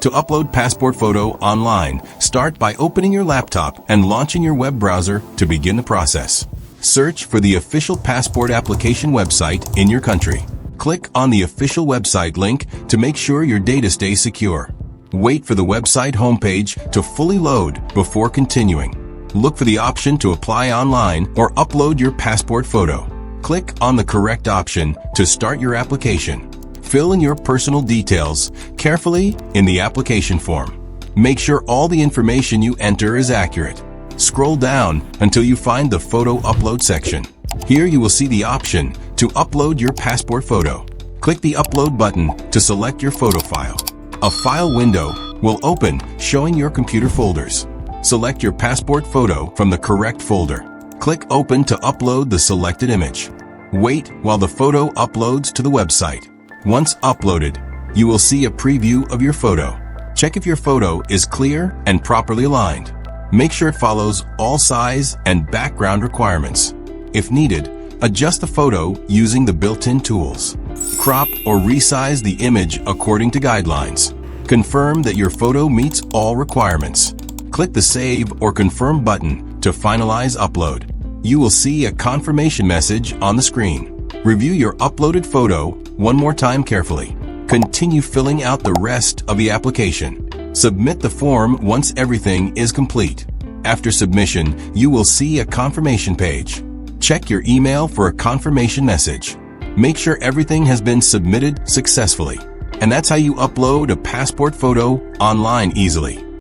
To upload passport photo online, start by opening your laptop and launching your web browser to begin the process. Search for the official passport application website in your country. Click on the official website link to make sure your data stays secure. Wait for the website homepage to fully load before continuing. Look for the option to apply online or upload your passport photo. Click on the correct option to start your application. Fill in your personal details carefully in the application form. Make sure all the information you enter is accurate. Scroll down until you find the photo upload section. Here you will see the option to upload your passport photo. Click the upload button to select your photo file. A file window will open showing your computer folders. Select your passport photo from the correct folder. Click Open to upload the selected image. Wait while the photo uploads to the website. Once uploaded, you will see a preview of your photo. Check if your photo is clear and properly aligned. Make sure it follows all size and background requirements. If needed, adjust the photo using the built-in tools. Crop or resize the image according to guidelines. Confirm that your photo meets all requirements. Click the Save or Confirm button to finalize upload. You will see a confirmation message on the screen. Review your uploaded photo one more time carefully. Continue filling out the rest of the application. Submit the form once everything is complete. After submission, you will see a confirmation page. Check your email for a confirmation message. Make sure everything has been submitted successfully. And that's how you upload a passport photo online easily.